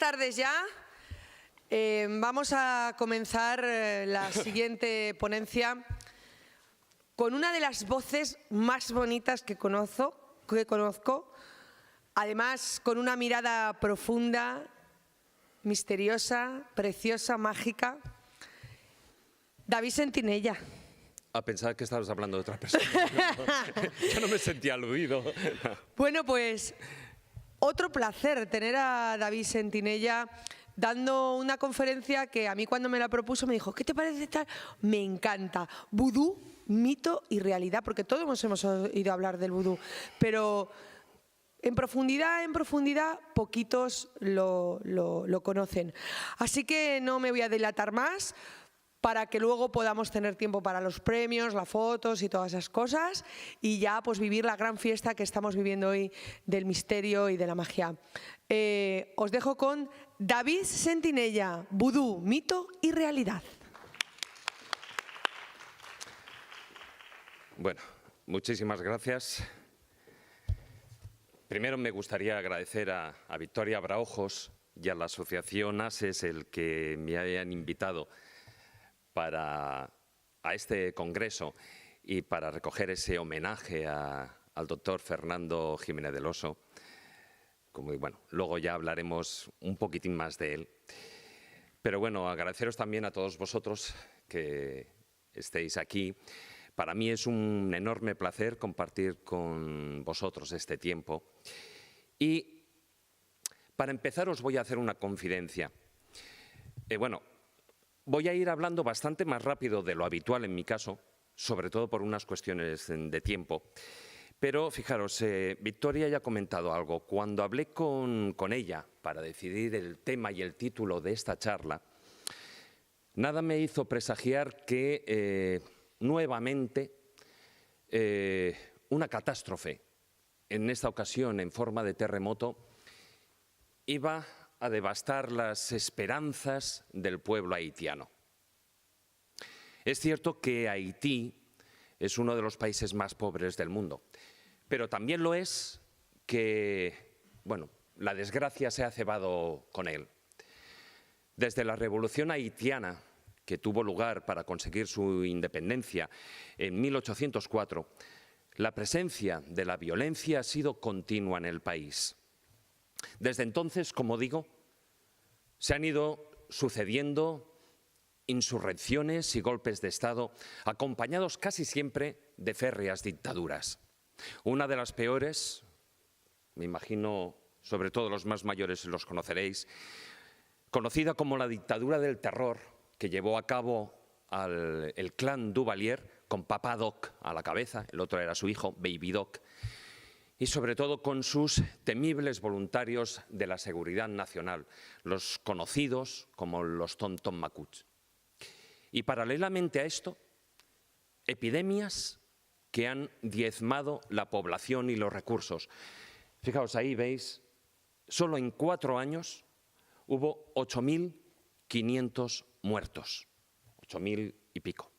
tardes ya. Vamos a comenzar la siguiente ponencia con una de las voces más bonitas que conozco, además con una mirada profunda, misteriosa, preciosa, mágica. David Sentinella. A pensar que estabas hablando de otra persona. Yo no me sentía aludido. Bueno, pues otro placer tener a David Sentinella dando una conferencia que a mí cuando me la propuso me dijo, ¿qué te parece tal? Me encanta. Vudú, mito y realidad, porque todos hemos oído hablar del vudú, pero en profundidad, poquitos lo conocen. Así que no me voy a dilatar más, para que luego podamos tener tiempo para los premios, las fotos y todas esas cosas y ya pues vivir la gran fiesta que estamos viviendo hoy del misterio y de la magia. Os dejo con David Sentinella, vudú, mito y realidad. Bueno, muchísimas gracias. Primero me gustaría agradecer a Victoria Braojos y a la Asociación ASES el que me hayan invitado a este congreso y para recoger ese homenaje al doctor Fernando Jiménez del Oso. Bueno, luego ya hablaremos un poquitín más de él. Pero bueno, agradeceros también a todos vosotros que estéis aquí. Para mí es un enorme placer compartir con vosotros este tiempo. Y para empezar os voy a hacer una confidencia. Voy a ir hablando bastante más rápido de lo habitual en mi caso, sobre todo por unas cuestiones de tiempo. Pero fijaros, Victoria ya ha comentado algo. Cuando hablé con ella para decidir el tema y el título de esta charla, nada me hizo presagiar que nuevamente una catástrofe, en esta ocasión en forma de terremoto, iba a devastar las esperanzas del pueblo haitiano. Es cierto que Haití es uno de los países más pobres del mundo, pero también lo es que, la desgracia se ha cebado con él. Desde la revolución haitiana, que tuvo lugar para conseguir su independencia en 1804, la presencia de la violencia ha sido continua en el país. Desde entonces, como digo, se han ido sucediendo insurrecciones y golpes de Estado, acompañados casi siempre de férreas dictaduras. Una de las peores, me imagino, sobre todo los más mayores los conoceréis, conocida como la dictadura del terror, que llevó a cabo el clan Duvalier, con Papa Doc a la cabeza, el otro era su hijo, Baby Doc, y sobre todo con sus temibles voluntarios de la seguridad nacional, los conocidos como los Tonton Macuts. Y paralelamente a esto, epidemias que han diezmado la población y los recursos. Fijaos, ahí veis, solo en 4 años hubo 8.500 muertos, 8.000 y pico,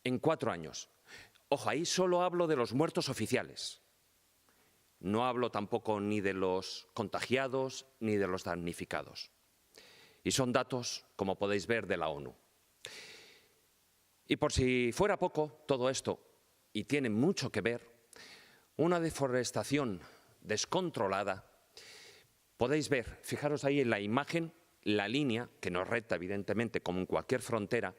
en 4 años. Ojo, ahí solo hablo de los muertos oficiales. No hablo tampoco ni de los contagiados ni de los damnificados. Y son datos, como podéis ver, de la ONU. Y por si fuera poco todo esto, y tiene mucho que ver, una deforestación descontrolada, podéis ver, fijaros ahí en la imagen, la línea, que nos recta evidentemente como en cualquier frontera,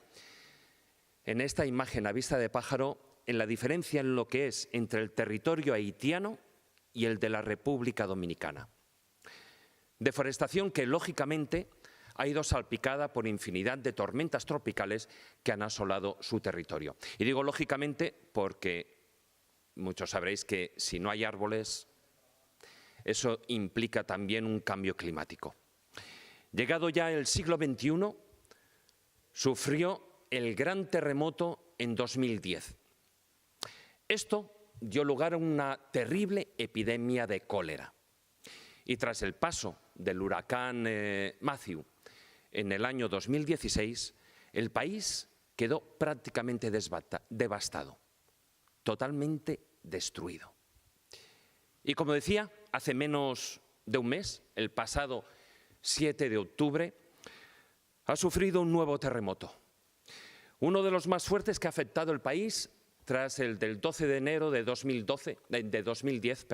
en esta imagen a vista de pájaro, en la diferencia en lo que es entre el territorio haitiano y el de la República Dominicana. Deforestación que, lógicamente, ha ido salpicada por infinidad de tormentas tropicales que han asolado su territorio. Y digo lógicamente porque muchos sabréis que si no hay árboles, eso implica también un cambio climático. Llegado ya el siglo XXI, sufrió el gran terremoto en 2010. Esto dio lugar a una terrible epidemia de cólera. Y tras el paso del huracán Matthew en el año 2016, el país quedó prácticamente devastado, totalmente destruido. Y como decía, hace menos de un mes, el pasado 7 de octubre, ha sufrido un nuevo terremoto. Uno de los más fuertes que ha afectado el país tras el del 12 de enero de 2010,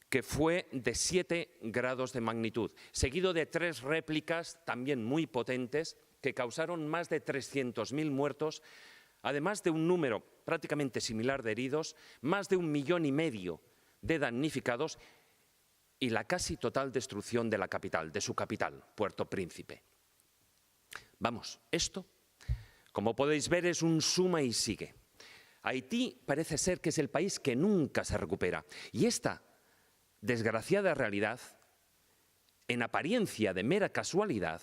que fue de 7 grados de magnitud, seguido de 3 réplicas también muy potentes que causaron más de 300.000 muertos, además de un número prácticamente similar de heridos, más de 1,5 millones de damnificados y la casi total destrucción de la capital, de su capital, Puerto Príncipe. Vamos, esto, como podéis ver, es un suma y sigue. Haití parece ser que es el país que nunca se recupera. Y esta desgraciada realidad, en apariencia de mera casualidad,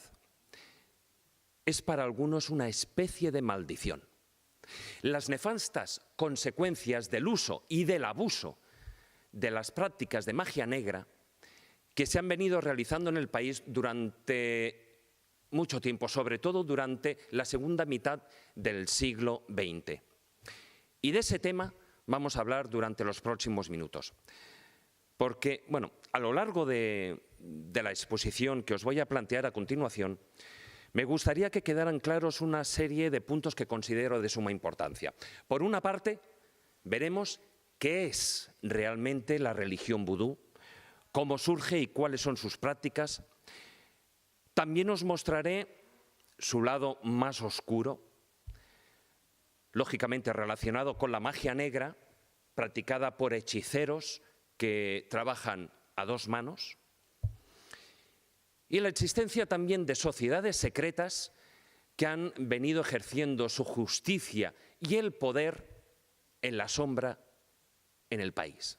es para algunos una especie de maldición. Las nefastas consecuencias del uso y del abuso de las prácticas de magia negra que se han venido realizando en el país durante mucho tiempo, sobre todo durante la segunda mitad del siglo XX. Y de ese tema vamos a hablar durante los próximos minutos. Porque, bueno, a lo largo de la exposición que os voy a plantear a continuación, me gustaría que quedaran claros una serie de puntos que considero de suma importancia. Por una parte, veremos qué es realmente la religión vudú, cómo surge y cuáles son sus prácticas. También os mostraré su lado más oscuro, lógicamente relacionado con la magia negra, practicada por hechiceros que trabajan a 2 manos, y la existencia también de sociedades secretas que han venido ejerciendo su justicia y el poder en la sombra en el país.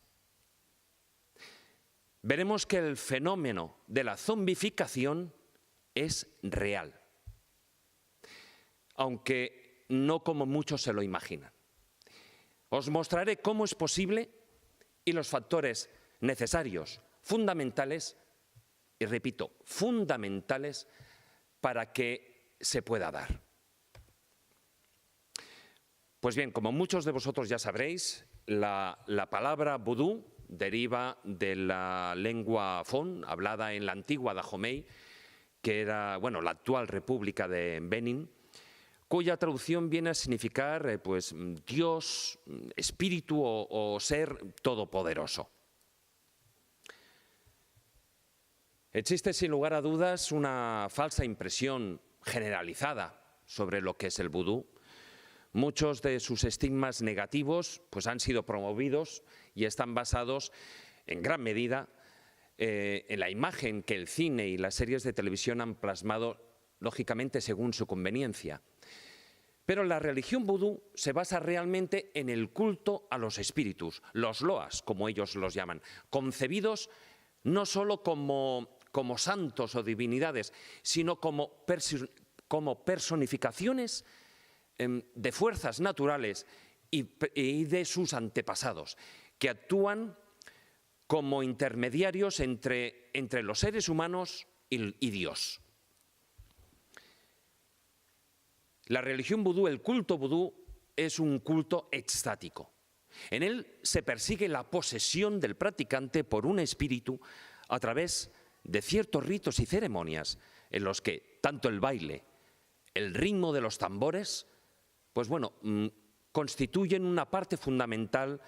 Veremos que el fenómeno de la zombificación es real, aunque no como muchos se lo imaginan. Os mostraré cómo es posible y los factores necesarios, fundamentales, y repito, fundamentales para que se pueda dar. Pues bien, como muchos de vosotros ya sabréis, la palabra vudú deriva de la lengua fon, hablada en la antigua Dahomey, que era, bueno, la actual República de Benín, cuya traducción viene a significar pues, Dios, espíritu o ser todopoderoso. Existe sin lugar a dudas una falsa impresión generalizada sobre lo que es el vudú. Muchos de sus estigmas negativos pues, han sido promovidos y están basados en gran medida en la imagen que el cine y las series de televisión han plasmado, lógicamente según su conveniencia. Pero la religión vudú se basa realmente en el culto a los espíritus, los loas, como ellos los llaman, concebidos no solo como santos o divinidades, sino como personificaciones de fuerzas naturales y de sus antepasados, que actúan como intermediarios entre los seres humanos y Dios. La religión vudú, el culto vudú, es un culto extático. En él se persigue la posesión del practicante por un espíritu a través de ciertos ritos y ceremonias en los que tanto el baile, el ritmo de los tambores, pues bueno, constituyen una parte fundamental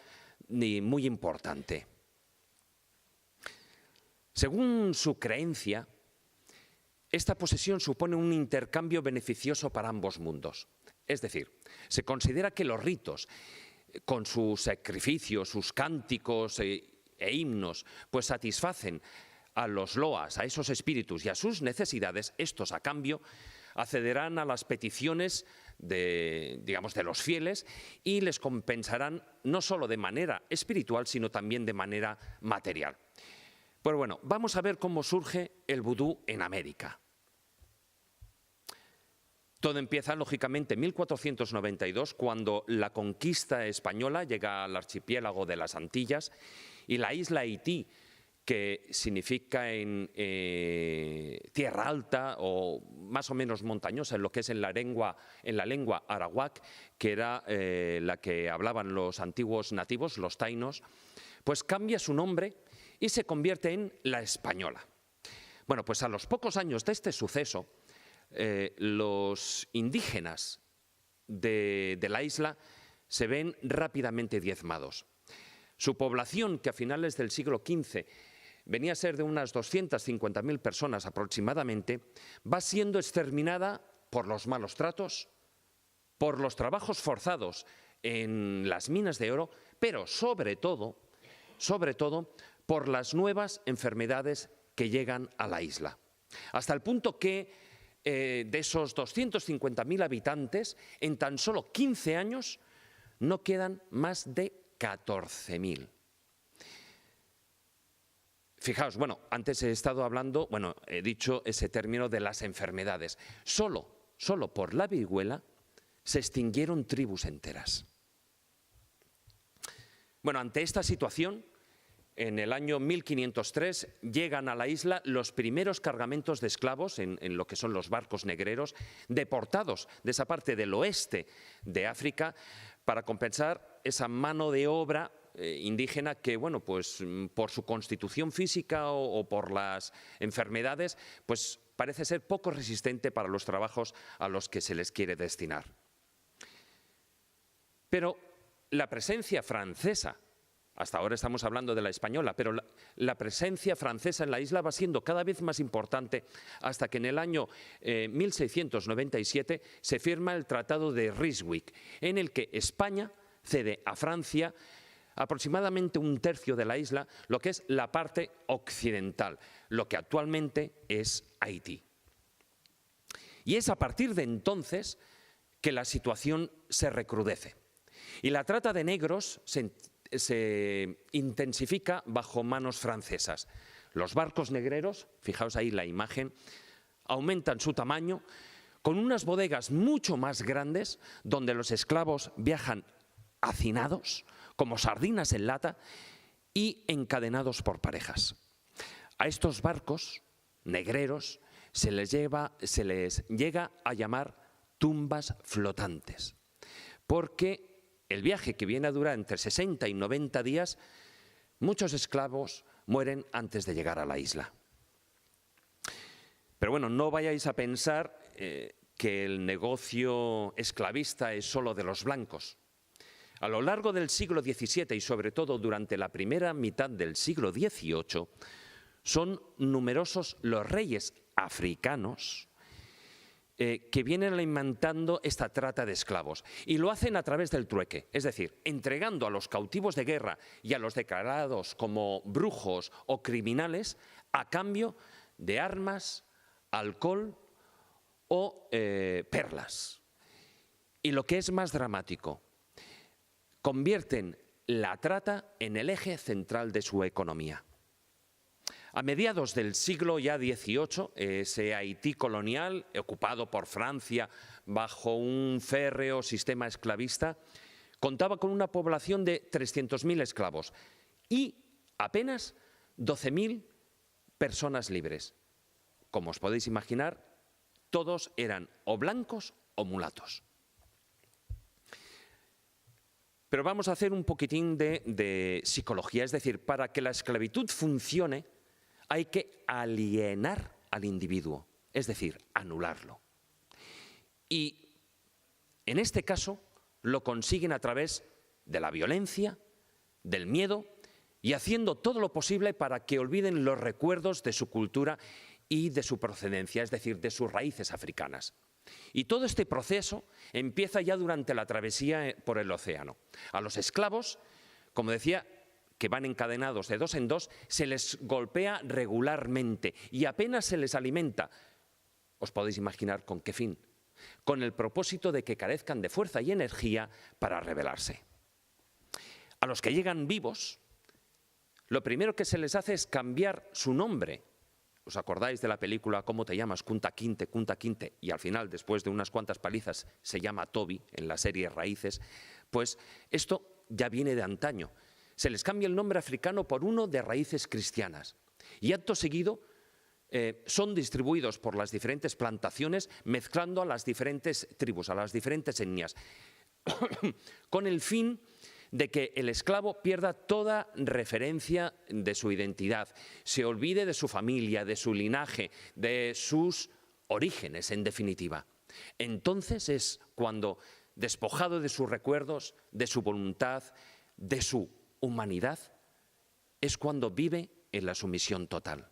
y muy importante. Según su creencia, esta posesión supone un intercambio beneficioso para ambos mundos. Es decir, se considera que los ritos, con sus sacrificios, sus cánticos e himnos, pues satisfacen a los loas, a esos espíritus y a sus necesidades. Estos, a cambio, accederán a las peticiones de los fieles y les compensarán no solo de manera espiritual, sino también de manera material. Pues bueno, vamos a ver cómo surge el vudú en América. Todo empieza, lógicamente, en 1492, cuando la conquista española llega al archipiélago de las Antillas y la isla Haití, que significa en tierra alta o más o menos montañosa, en lo que es en la lengua arawak, que era la que hablaban los antiguos nativos, los tainos, pues cambia su nombre y se convierte en La Española. Bueno, pues a los pocos años de este suceso, los indígenas de la isla se ven rápidamente diezmados. Su población, que a finales del siglo XV venía a ser de unas 250.000 personas aproximadamente, va siendo exterminada por los malos tratos, por los trabajos forzados en las minas de oro, pero sobre todo, por las nuevas enfermedades que llegan a la isla. Hasta el punto que de esos 250.000 habitantes, en tan solo 15 años no quedan más de 14.000. Fijaos, bueno, antes he estado hablando, he dicho ese término de las enfermedades. Solo por la viruela se extinguieron tribus enteras. Bueno, ante esta situación, en el año 1503 llegan a la isla los primeros cargamentos de esclavos en lo que son los barcos negreros, deportados de esa parte del oeste de África para compensar esa mano de obra indígena que, pues por su constitución física o por las enfermedades, pues parece ser poco resistente para los trabajos a los que se les quiere destinar. Pero la presencia francesa, hasta ahora estamos hablando de la española, pero la presencia francesa en la isla va siendo cada vez más importante hasta que en el año 1697 se firma el Tratado de Ryswick, en el que España cede a Francia aproximadamente un tercio de la isla, lo que es la parte occidental, lo que actualmente es Haití. Y es a partir de entonces que la situación se recrudece. Y la trata de negros se intensifica bajo manos francesas. Los barcos negreros, fijaos ahí la imagen, aumentan su tamaño con unas bodegas mucho más grandes donde los esclavos viajan hacinados, como sardinas en lata y encadenados por parejas. A estos barcos negreros se les llega a llamar tumbas flotantes, porque el viaje, que viene a durar entre 60 y 90 días, muchos esclavos mueren antes de llegar a la isla. Pero bueno, no vayáis a pensar que el negocio esclavista es solo de los blancos. A lo largo del siglo XVII y sobre todo durante la primera mitad del siglo XVIII, son numerosos los reyes africanos que vienen alimentando esta trata de esclavos, y lo hacen a través del trueque, es decir, entregando a los cautivos de guerra y a los declarados como brujos o criminales a cambio de armas, alcohol o perlas. Y lo que es más dramático, convierten la trata en el eje central de su economía. A mediados del siglo ya XVIII, ese Haití colonial, ocupado por Francia bajo un férreo sistema esclavista, contaba con una población de 300.000 esclavos y apenas 12.000 personas libres. Como os podéis imaginar, todos eran o blancos o mulatos. Pero vamos a hacer un poquitín de psicología, es decir, para que la esclavitud funcione, hay que alienar al individuo, es decir, anularlo. Y en este caso lo consiguen a través de la violencia, del miedo y haciendo todo lo posible para que olviden los recuerdos de su cultura y de su procedencia, es decir, de sus raíces africanas. Y todo este proceso empieza ya durante la travesía por el océano. A los esclavos, como decía, que van encadenados de dos en dos, se les golpea regularmente y apenas se les alimenta. Os podéis imaginar con qué fin. Con el propósito de que carezcan de fuerza y energía para rebelarse. A los que llegan vivos, lo primero que se les hace es cambiar su nombre. ¿Os acordáis de la película ¿Cómo te llamas? Kunta Kinte, Kunta Kinte, y al final, después de unas cuantas palizas, se llama Toby en la serie Raíces? Pues esto ya viene de antaño. Se les cambia el nombre africano por uno de raíces cristianas. Y acto seguido son distribuidos por las diferentes plantaciones, mezclando a las diferentes tribus, a las diferentes etnias, con el fin de que el esclavo pierda toda referencia de su identidad, se olvide de su familia, de su linaje, de sus orígenes, en definitiva. Entonces es cuando, despojado de sus recuerdos, de su voluntad, de su humanidad, es cuando vive en la sumisión total.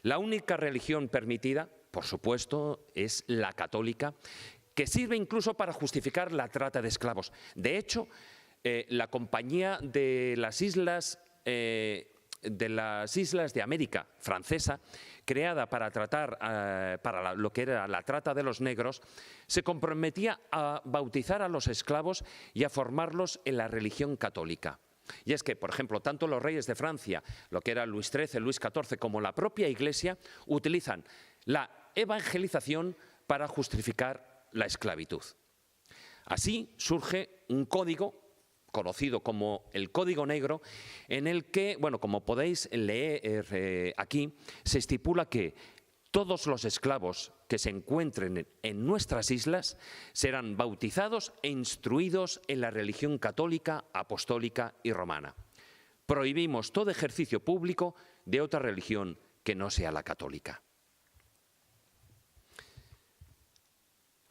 La única religión permitida, por supuesto, es la católica, que sirve incluso para justificar la trata de esclavos. De hecho, la Compañía de las Islas de América francesa, creada para tratar lo que era la trata de los negros, se comprometía a bautizar a los esclavos y a formarlos en la religión católica. Y es que, por ejemplo, tanto los reyes de Francia, lo que era Luis XIII, Luis XIV, como la propia Iglesia, utilizan la evangelización para justificar la esclavitud. Así surge un código conocido como el Código Negro, en el que, bueno, como podéis leer aquí, se estipula que todos los esclavos que se encuentren en nuestras islas serán bautizados e instruidos en la religión católica, apostólica y romana. Prohibimos todo ejercicio público de otra religión que no sea la católica.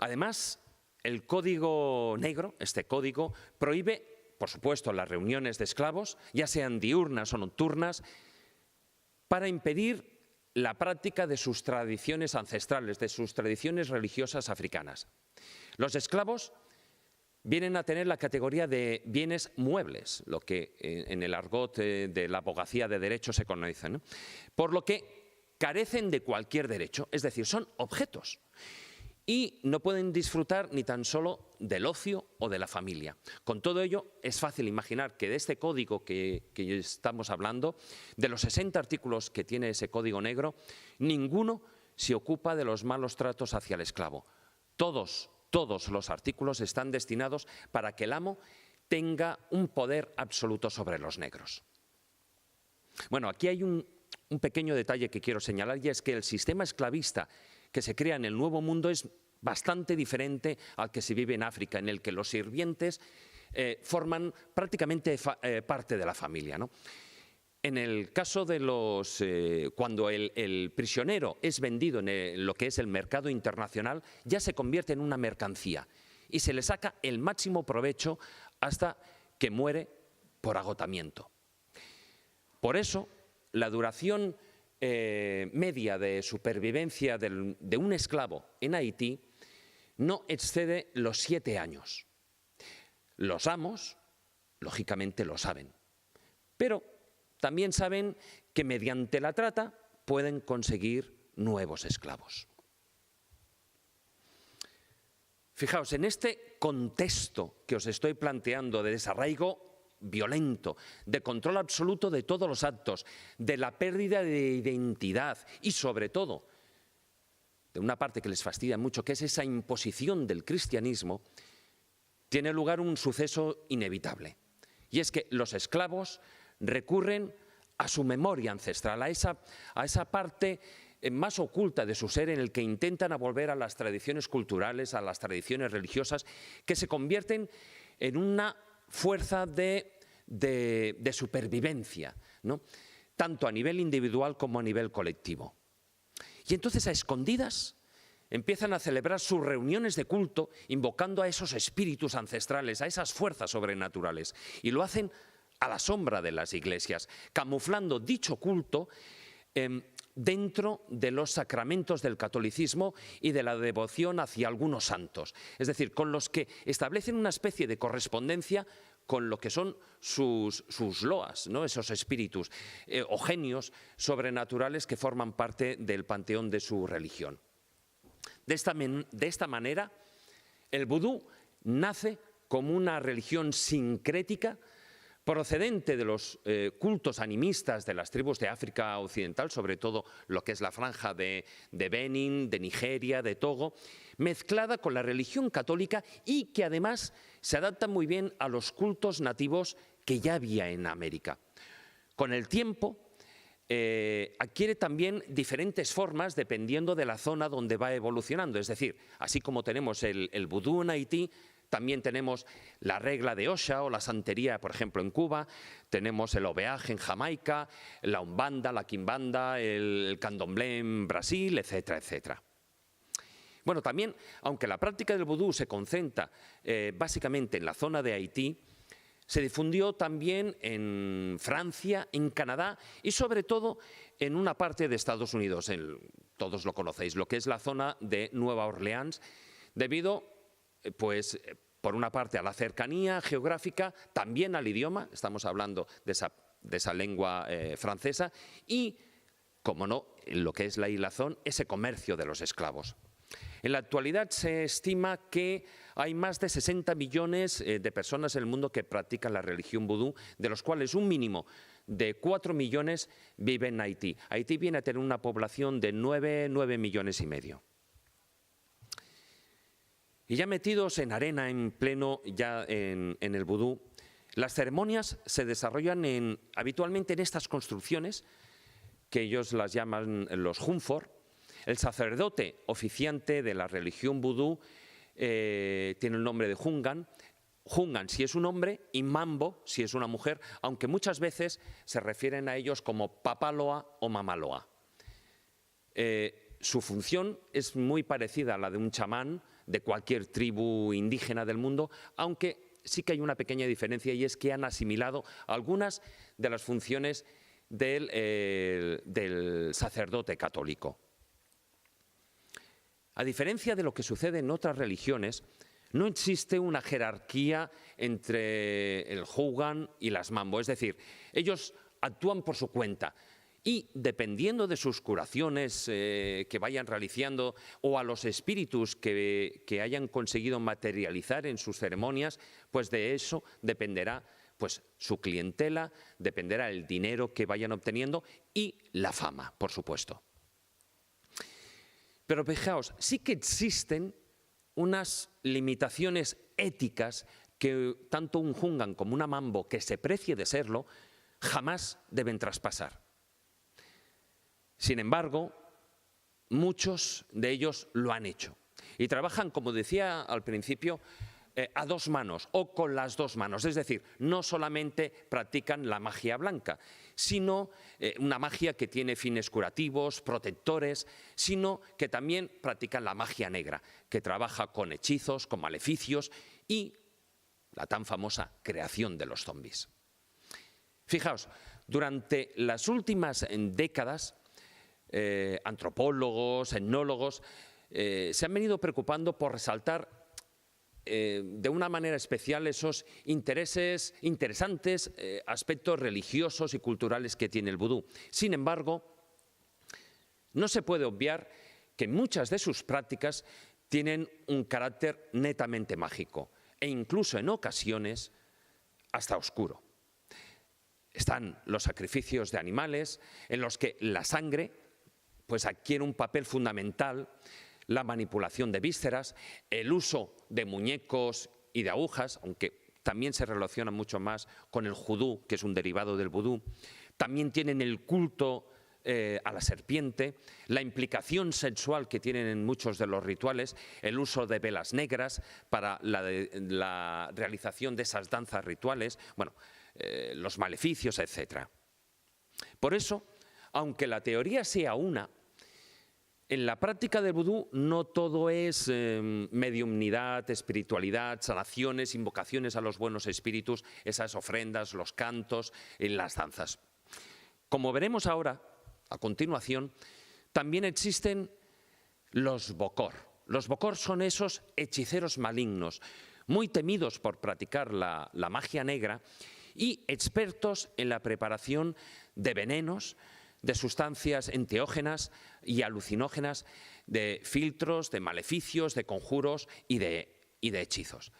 Además, el Código Negro, este código, prohíbe, por supuesto, las reuniones de esclavos, ya sean diurnas o nocturnas, para impedir la práctica de sus tradiciones ancestrales, de sus tradiciones religiosas africanas. Los esclavos vienen a tener la categoría de bienes muebles, lo que en el argot de la abogacía de derecho se conoce, ¿no? Por lo que carecen de cualquier derecho, es decir, son objetos. Y no pueden disfrutar ni tan solo del ocio o de la familia. Con todo ello, es fácil imaginar que de este código que estamos hablando, de los 60 artículos que tiene ese Código Negro, ninguno se ocupa de los malos tratos hacia el esclavo. Todos los artículos están destinados para que el amo tenga un poder absoluto sobre los negros. Bueno, aquí hay un pequeño detalle que quiero señalar, y es que el sistema esclavista que se crea en el Nuevo Mundo es bastante diferente al que se vive en África, en el que los sirvientes forman prácticamente parte de la familia, ¿no? En el caso de cuando el prisionero es vendido en lo que es el mercado internacional, ya se convierte en una mercancía y se le saca el máximo provecho hasta que muere por agotamiento. Por eso, la duración media de supervivencia de un esclavo en Haití no excede los 7 años. Los amos, lógicamente, lo saben, pero también saben que mediante la trata pueden conseguir nuevos esclavos. Fijaos, en este contexto que os estoy planteando de desarraigo violento, de control absoluto de todos los actos, de la pérdida de identidad y, sobre todo, de una parte que les fastidia mucho, que es esa imposición del cristianismo, tiene lugar un suceso inevitable. Y es que los esclavos recurren a su memoria ancestral, a esa parte más oculta de su ser, en el que intentan volver a las tradiciones culturales, a las tradiciones religiosas, que se convierten en una fuerza de supervivencia, ¿no? Tanto a nivel individual como a nivel colectivo. Y entonces, a escondidas, empiezan a celebrar sus reuniones de culto invocando a esos espíritus ancestrales, a esas fuerzas sobrenaturales, y lo hacen a la sombra de las iglesias, camuflando dicho culto dentro de los sacramentos del catolicismo y de la devoción hacia algunos santos, es decir, con los que establecen una especie de correspondencia con lo que son sus loas, ¿no? Esos espíritus o genios sobrenaturales que forman parte del panteón de su religión. De esta manera, el vudú nace como una religión sincrética procedente de los cultos animistas de las tribus de África Occidental, sobre todo lo que es la franja de Benín, de Nigeria, de Togo, mezclada con la religión católica, y que además se adapta muy bien a los cultos nativos que ya había en América. Con el tiempo adquiere también diferentes formas dependiendo de la zona donde va evolucionando, es decir, así como tenemos el vudú en Haití, También tenemos la regla de Osha o la santería, por ejemplo, en Cuba. Tenemos el obeaje en Jamaica, la umbanda, la quimbanda, el candomblé en Brasil, etcétera, etcétera. Bueno, también, aunque la práctica del vudú se concentra básicamente en la zona de Haití, se difundió también en Francia, en Canadá y sobre todo en una parte de Estados Unidos, todos lo conocéis, lo que es la zona de Nueva Orleans, debido, pues, por una parte a la cercanía geográfica, también al idioma, estamos hablando de esa lengua francesa, y, como no, lo que es la hilazón, ese comercio de los esclavos. En la actualidad se estima que hay más de 60 millones de personas en el mundo que practican la religión vudú, de los cuales un mínimo de 4 millones viven en Haití. Haití viene a tener una población de 9 millones y medio. Y ya metidos en arena, en pleno ya en el vudú, las ceremonias se desarrollan habitualmente en estas construcciones, que ellos las llaman los junfor. El sacerdote oficiante de la religión vudú tiene el nombre de Hungan. Hungan si es un hombre y Mambo si es una mujer, aunque muchas veces se refieren a ellos como Papaloa o Mamaloa. Su función es muy parecida a la de un chamán de cualquier tribu indígena del mundo, aunque sí que hay una pequeña diferencia, y es que han asimilado algunas de las funciones del sacerdote católico. A diferencia de lo que sucede en otras religiones, no existe una jerarquía entre el Hungan y las Mambo, es decir, ellos actúan por su cuenta y, dependiendo de sus curaciones que vayan realizando o a los espíritus que hayan conseguido materializar en sus ceremonias, pues de eso dependerá pues su clientela, dependerá el dinero que vayan obteniendo y la fama, por supuesto. Pero fijaos, sí que existen unas limitaciones éticas que tanto un Hungan como una Mambo, que se precie de serlo, jamás deben traspasar. Sin embargo, muchos de ellos lo han hecho y trabajan, como decía al principio, a dos manos o con las dos manos, es decir, no solamente practican la magia blanca, sino una magia que tiene fines curativos, protectores, sino que también practican la magia negra, que trabaja con hechizos, con maleficios y la tan famosa creación de los zombies. Fijaos, durante las últimas décadas, antropólogos, etnólogos, se han venido preocupando por resaltar de una manera especial esos interesantes aspectos religiosos y culturales que tiene el vudú. Sin embargo, no se puede obviar que muchas de sus prácticas tienen un carácter netamente mágico e incluso en ocasiones hasta oscuro. Están los sacrificios de animales, en los que la sangre pues adquiere un papel fundamental, la manipulación de vísceras, el uso de muñecos y de agujas, aunque también se relaciona mucho más con el judú, que es un derivado del vudú. También tienen el culto a la serpiente, la implicación sexual que tienen en muchos de los rituales, el uso de velas negras para la realización de esas danzas rituales, bueno, los maleficios, etc. Por eso, aunque la teoría sea una, en la práctica del vudú no todo es mediumnidad, espiritualidad, sanaciones, invocaciones a los buenos espíritus, esas ofrendas, los cantos, las danzas. Como veremos ahora, a continuación, también existen los bokor. Los bokor son esos hechiceros malignos, muy temidos por practicar la magia negra y expertos en la preparación de venenos, de sustancias enteógenas y alucinógenas, de filtros, de maleficios, de conjuros y de hechizos.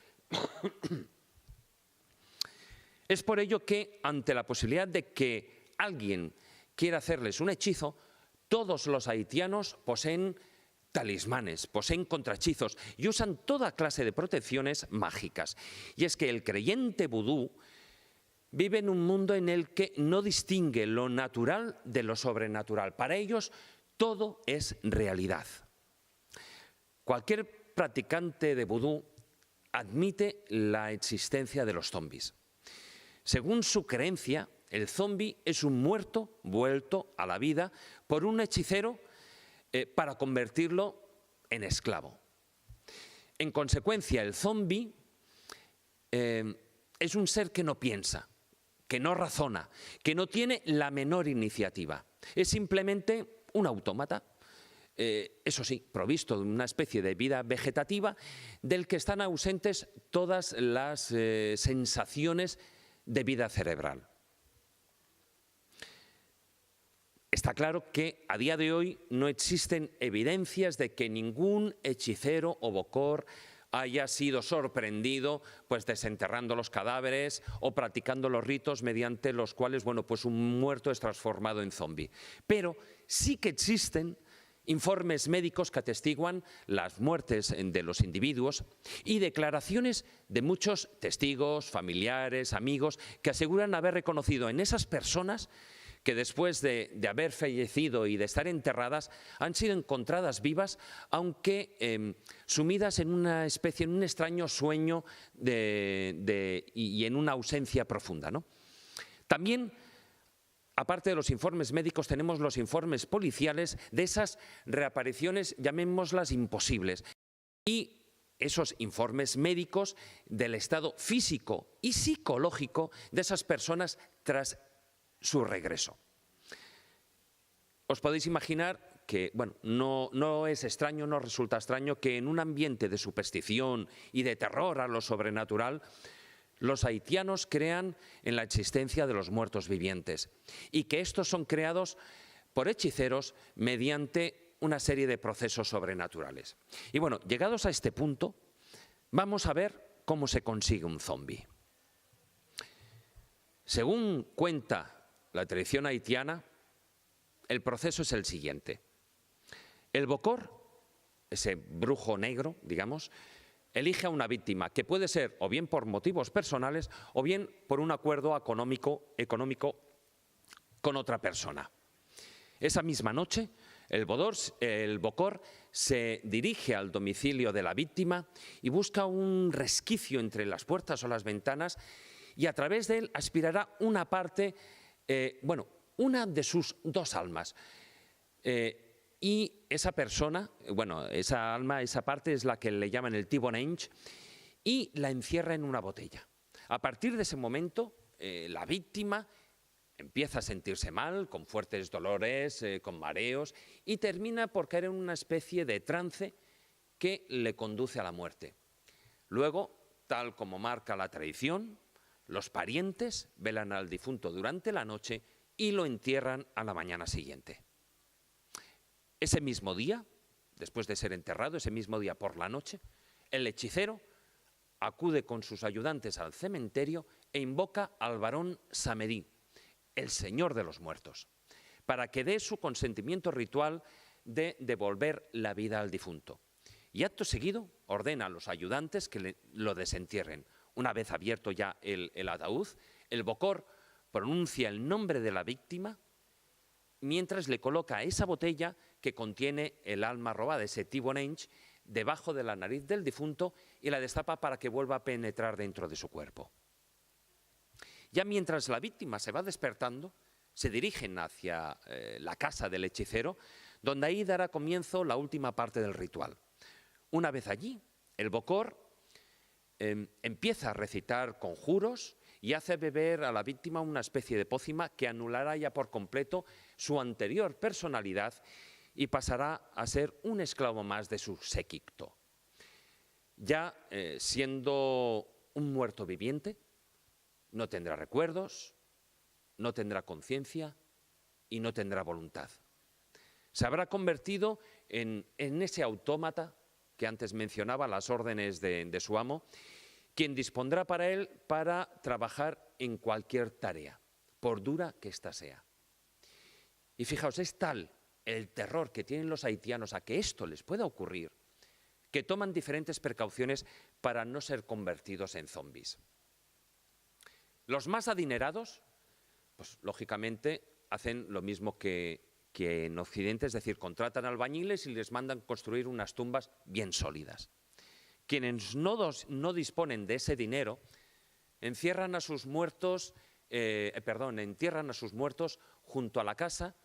Es por ello que, ante la posibilidad de que alguien quiera hacerles un hechizo, todos los haitianos poseen talismanes, poseen contrahechizos y usan toda clase de protecciones mágicas. Y es que el creyente vudú vive en un mundo en el que no distingue lo natural de lo sobrenatural. Para ellos todo es realidad. Cualquier practicante de vudú admite la existencia de los zombies. Según su creencia, el zombi es un muerto vuelto a la vida por un hechicero para convertirlo en esclavo. En consecuencia, el zombi es un ser que no piensa, que no razona, que no tiene la menor iniciativa. Es simplemente un autómata, eso sí, provisto de una especie de vida vegetativa del que están ausentes todas las sensaciones de vida cerebral. Está claro que a día de hoy no existen evidencias de que ningún hechicero o bokor haya sido sorprendido pues desenterrando los cadáveres o practicando los ritos mediante los cuales pues un muerto es transformado en zombi. Pero sí que existen informes médicos que atestiguan las muertes de los individuos y declaraciones de muchos testigos, familiares, amigos, que aseguran haber reconocido en esas personas que después de haber fallecido y de estar enterradas han sido encontradas vivas, aunque sumidas en una especie, en un extraño sueño y en una ausencia profunda, ¿no? También, aparte de los informes médicos, tenemos los informes policiales de esas reapariciones, llamémoslas imposibles, y esos informes médicos del estado físico y psicológico de esas personas tras su regreso. Os podéis imaginar que, no es extraño, no resulta extraño que en un ambiente de superstición y de terror a lo sobrenatural, los haitianos crean en la existencia de los muertos vivientes y que estos son creados por hechiceros mediante una serie de procesos sobrenaturales. Y llegados a este punto, vamos a ver cómo se consigue un zombi. Según cuenta la tradición haitiana, el proceso es el siguiente. El bokor, ese brujo negro, digamos, elige a una víctima que puede ser o bien por motivos personales o bien por un acuerdo económico con otra persona. Esa misma noche, el bokor se dirige al domicilio de la víctima y busca un resquicio entre las puertas o las ventanas y a través de él aspirará una parte, una de sus dos almas. Y esa persona, esa alma, esa parte es la que le llaman el T-Bone-Ange y la encierra en una botella. A partir de ese momento, la víctima empieza a sentirse mal, con fuertes dolores, con mareos y termina por caer en una especie de trance que le conduce a la muerte. Luego, tal como marca la tradición, los parientes velan al difunto durante la noche y lo entierran a la mañana siguiente. Ese mismo día, después de ser enterrado, ese mismo día por la noche, el hechicero acude con sus ayudantes al cementerio e invoca al varón Samedi, el señor de los muertos, para que dé su consentimiento ritual de devolver la vida al difunto. Y acto seguido ordena a los ayudantes que lo desentierren. Una vez abierto ya el ataúd, el bokor pronuncia el nombre de la víctima mientras le coloca esa botella que contiene el alma robada, ese T-Bone-Ange, debajo de la nariz del difunto y la destapa para que vuelva a penetrar dentro de su cuerpo. Ya mientras la víctima se va despertando, se dirigen hacia la casa del hechicero, donde ahí dará comienzo la última parte del ritual. Una vez allí, el bokor empieza a recitar conjuros y hace beber a la víctima una especie de pócima que anulará ya por completo su anterior personalidad y pasará a ser un esclavo más de su séquito. Ya siendo un muerto viviente, no tendrá recuerdos, no tendrá conciencia y no tendrá voluntad. Se habrá convertido en ese autómata que antes mencionaba, las órdenes de su amo, quien dispondrá para él para trabajar en cualquier tarea, por dura que ésta sea. Y fijaos, es tal el terror que tienen los haitianos a que esto les pueda ocurrir, que toman diferentes precauciones para no ser convertidos en zombis. Los más adinerados, pues lógicamente hacen lo mismo que en Occidente, es decir, contratan albañiles y les mandan construir unas tumbas bien sólidas. quienes no disponen de ese dinero entierran a sus muertos junto a la casa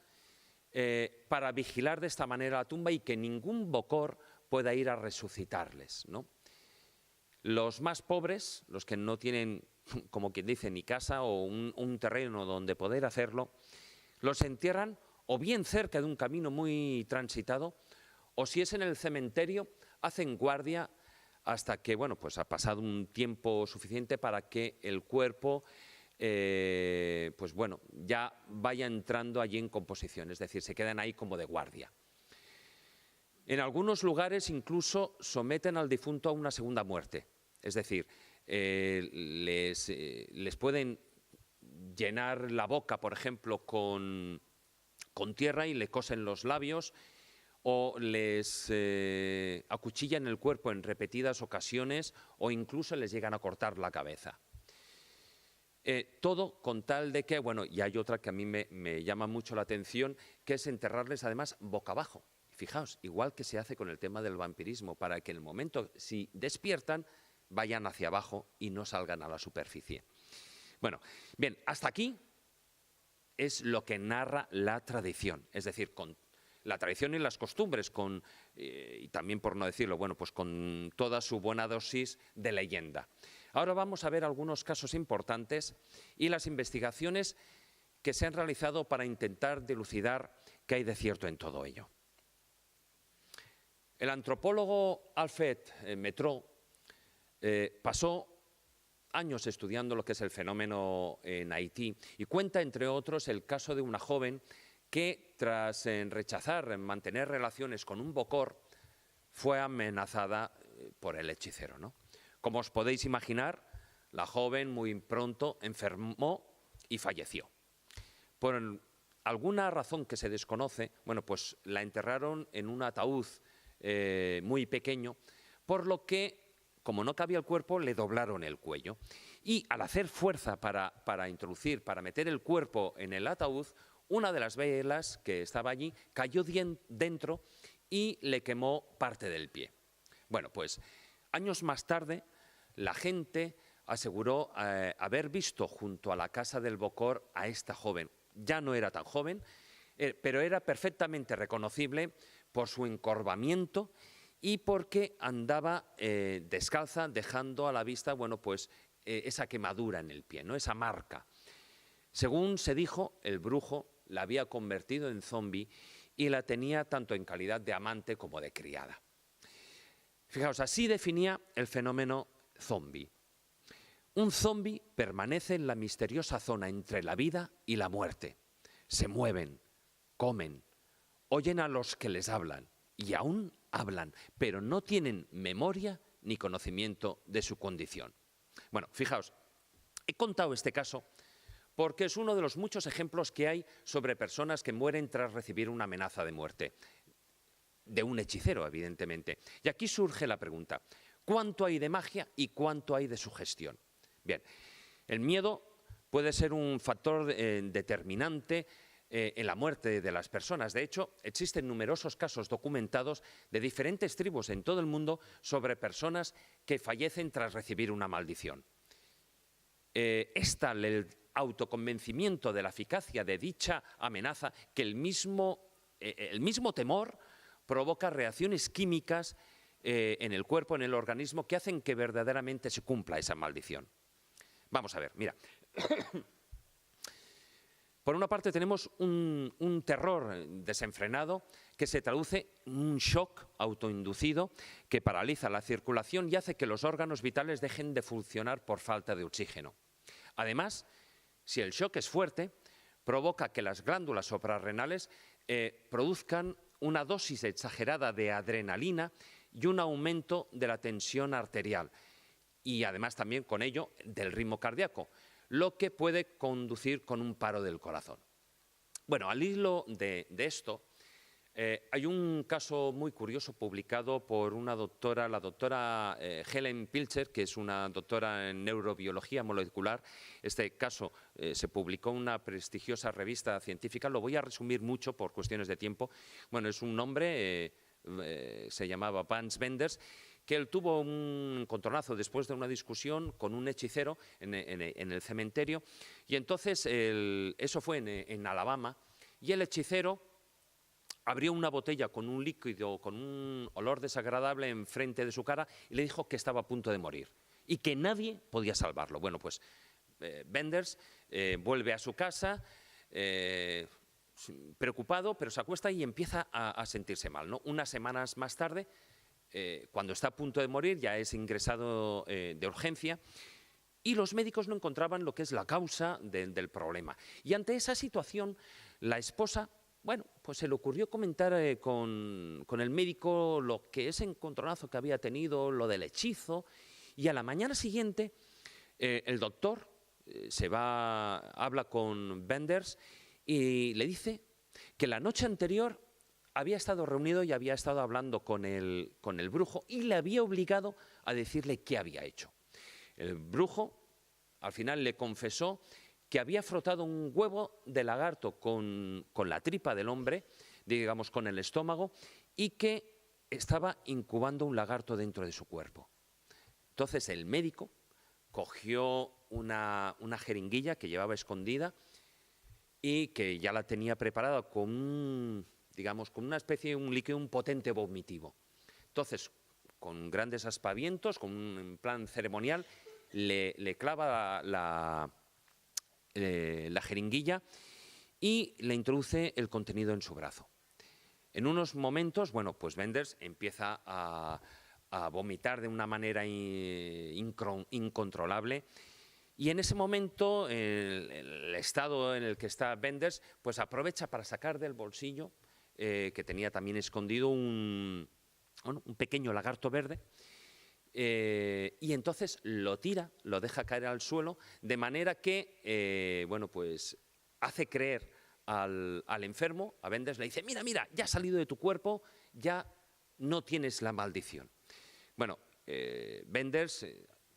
para vigilar de esta manera la tumba y que ningún bocor pueda ir a resucitarles, ¿no? Los más pobres, los que no tienen, como quien dice, ni casa o un terreno donde poder hacerlo, los entierran o bien cerca de un camino muy transitado, o si es en el cementerio, hacen guardia hasta que, bueno, pues ha pasado un tiempo suficiente para que el cuerpo, pues bueno, ya vaya entrando allí en composición, es decir, se quedan ahí como de guardia. En algunos lugares incluso someten al difunto a una segunda muerte, es decir, les pueden llenar la boca, por ejemplo, con tierra y le cosen los labios, o les acuchillan el cuerpo en repetidas ocasiones o incluso les llegan a cortar la cabeza. Todo con tal de que, bueno, y hay otra que a mí me llama mucho la atención, que es enterrarles además boca abajo. Fijaos, igual que se hace con el tema del vampirismo, para que en el momento, si despiertan, vayan hacia abajo y no salgan a la superficie. Bueno, bien, hasta aquí es lo que narra la tradición, es decir, con la tradición y las costumbres, y también por no decirlo, bueno, pues con toda su buena dosis de leyenda. Ahora vamos a ver algunos casos importantes y las investigaciones que se han realizado para intentar dilucidar qué hay de cierto en todo ello. El antropólogo Alfred Métraux pasó años estudiando lo que es el fenómeno en Haití y cuenta, entre otros, el caso de una joven que, tras rechazar mantener relaciones con un bocor, fue amenazada por el hechicero, ¿no? Como os podéis imaginar, la joven muy pronto enfermó y falleció. Por alguna razón que se desconoce, bueno, pues la enterraron en un ataúd muy pequeño, por lo que, como no cabía el cuerpo, le doblaron el cuello. Y al hacer fuerza para meter el cuerpo en el ataúd, una de las velas que estaba allí cayó dentro y le quemó parte del pie. Bueno, pues años más tarde, la gente aseguró haber visto junto a la casa del bocor a esta joven. Ya no era tan joven, pero era perfectamente reconocible por su encorvamiento y porque andaba descalza, dejando a la vista, bueno, pues esa quemadura en el pie, ¿no? Esa marca. Según se dijo, el brujo la había convertido en zombi y la tenía tanto en calidad de amante como de criada. Fijaos, así definía el fenómeno zombi. Un zombi permanece en la misteriosa zona entre la vida y la muerte. Se mueven, comen, oyen a los que les hablan y aún hablan, pero no tienen memoria ni conocimiento de su condición. Bueno, fijaos, he contado este caso porque es uno de los muchos ejemplos que hay sobre personas que mueren tras recibir una amenaza de muerte, de un hechicero, evidentemente. Y aquí surge la pregunta, ¿cuánto hay de magia y cuánto hay de sugestión? Bien, el miedo puede ser un factor determinante en la muerte de las personas. De hecho, existen numerosos casos documentados de diferentes tribus en todo el mundo sobre personas que fallecen tras recibir una maldición. Es tal el autoconvencimiento de la eficacia de dicha amenaza que el mismo temor provoca reacciones químicas en el cuerpo, en el organismo, que hacen que verdaderamente se cumpla esa maldición. Vamos a ver, mira. Por una parte tenemos un terror desenfrenado que se traduce en un shock autoinducido que paraliza la circulación y hace que los órganos vitales dejen de funcionar por falta de oxígeno. Además, si el shock es fuerte, provoca que las glándulas suprarrenales produzcan una dosis exagerada de adrenalina y un aumento de la tensión arterial y además también con ello del ritmo cardíaco, lo que puede conducir con un paro del corazón. Bueno, al hilo de esto, hay un caso muy curioso publicado por una doctora, la doctora Helen Pilcher, que es una doctora en neurobiología molecular. Este caso se publicó en una prestigiosa revista científica. Lo voy a resumir mucho por cuestiones de tiempo. Bueno, es un hombre, se llamaba Vance Wenders, que él tuvo un encontronazo después de una discusión con un hechicero en el cementerio, y entonces eso fue en Alabama, y el hechicero abrió una botella con un líquido, con un olor desagradable enfrente de su cara y le dijo que estaba a punto de morir y que nadie podía salvarlo. Bueno, pues Wenders vuelve a su casa preocupado, pero se acuesta y empieza a sentirse mal, ¿no? Unas semanas más tarde, cuando está a punto de morir, ya es ingresado de urgencia, y los médicos no encontraban lo que es la causa del problema. Y ante esa situación, la esposa, bueno, pues se le ocurrió comentar con el médico lo que ese encontronazo que había tenido, lo del hechizo, y a la mañana siguiente el doctor habla con Wenders y le dice que la noche anterior había estado reunido y había estado hablando con el brujo y le había obligado a decirle qué había hecho. El brujo al final le confesó que había frotado un huevo de lagarto con la tripa del hombre, digamos con el estómago, y que estaba incubando un lagarto dentro de su cuerpo. Entonces el médico cogió una jeringuilla que llevaba escondida y que ya la tenía preparada con con una especie de un líquido, un potente vomitivo. Entonces, con grandes aspavientos, con un plan ceremonial, le clava la jeringuilla y le introduce el contenido en su brazo. En unos momentos, bueno, pues Wenders empieza a vomitar de una manera incontrolable, y en ese momento el estado en el que está Wenders pues aprovecha para sacar del bolsillo, que tenía también escondido un pequeño lagarto verde, y entonces lo tira, lo deja caer al suelo, de manera que pues hace creer al enfermo, a Wenders, le dice: mira, ya ha salido de tu cuerpo, ya no tienes la maldición. Bueno, Wenders,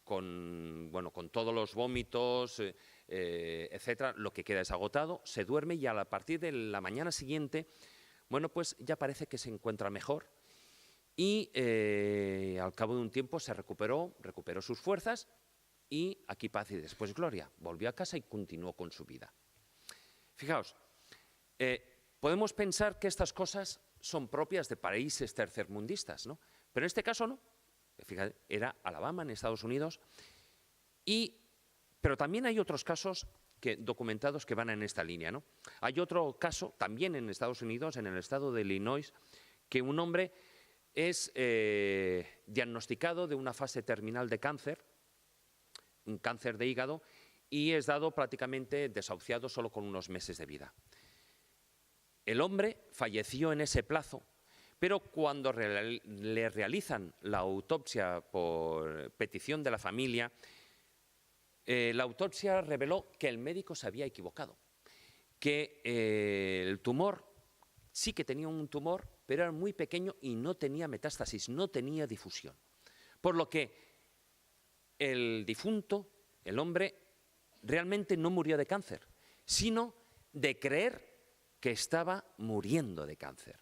con todos los vómitos, etcétera, lo que queda es agotado, se duerme, y a partir de la mañana siguiente, bueno, pues ya parece que se encuentra mejor, y al cabo de un tiempo se recuperó sus fuerzas, y aquí paz y después gloria. Volvió a casa y continuó con su vida. Fijaos, podemos pensar que estas cosas son propias de países tercermundistas, ¿no? Pero en este caso no. Fíjate, era Alabama, en Estados Unidos, pero también hay otros casos documentados que van en esta línea, ¿no? Hay otro caso también en Estados Unidos, en el estado de Illinois, que un hombre es diagnosticado de una fase terminal de cáncer, un cáncer de hígado, y es dado prácticamente desahuciado solo con unos meses de vida. El hombre falleció en ese plazo, pero cuando le realizan la autopsia por petición de la familia, la autopsia reveló que el médico se había equivocado, que el tumor, sí que tenía un tumor, pero era muy pequeño y no tenía metástasis, no tenía difusión. Por lo que el difunto, el hombre, realmente no murió de cáncer, sino de creer que estaba muriendo de cáncer.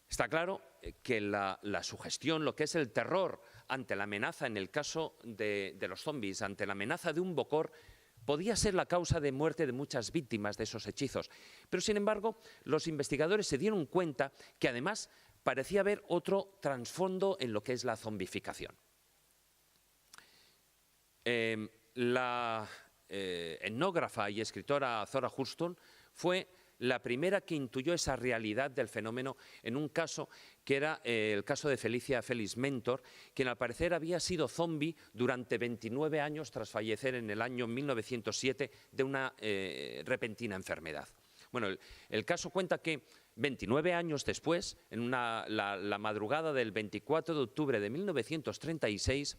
Está claro que la sugestión, lo que es el terror ante la amenaza, en el caso de los zombies, ante la amenaza de un bocor, podía ser la causa de muerte de muchas víctimas de esos hechizos. Pero, sin embargo, los investigadores se dieron cuenta que además parecía haber otro trasfondo en lo que es la zombificación. La etnógrafa y escritora Zora Hurston fue la primera que intuyó esa realidad del fenómeno en un caso que era el caso de Felicia Felix Mentor, quien al parecer había sido zombi durante 29 años tras fallecer en el año 1907 de una repentina enfermedad. Bueno, el caso cuenta que 29 años después, en la madrugada del 24 de octubre de 1936,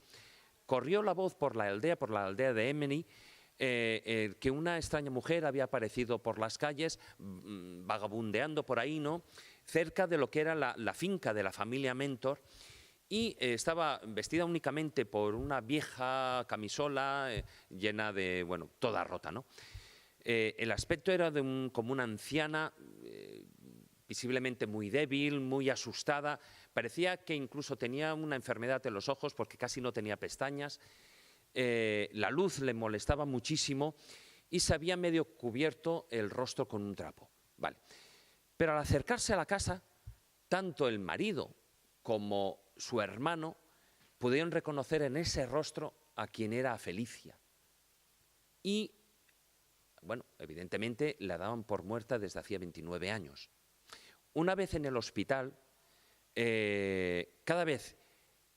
corrió la voz por la aldea de Emeny, que una extraña mujer había aparecido por las calles, vagabundeando por ahí, ¿no?, cerca de lo que era la finca de la familia Mentor, y estaba vestida únicamente por una vieja camisola llena de, toda rota, ¿no? El aspecto era como una anciana, visiblemente muy débil, muy asustada. Parecía que incluso tenía una enfermedad en los ojos porque casi no tenía pestañas. La luz le molestaba muchísimo y se había medio cubierto el rostro con un trapo. Vale. Pero al acercarse a la casa, tanto el marido como su hermano pudieron reconocer en ese rostro a quien era Felicia. Y, bueno, evidentemente la daban por muerta desde hacía 29 años. Una vez en el hospital, cada vez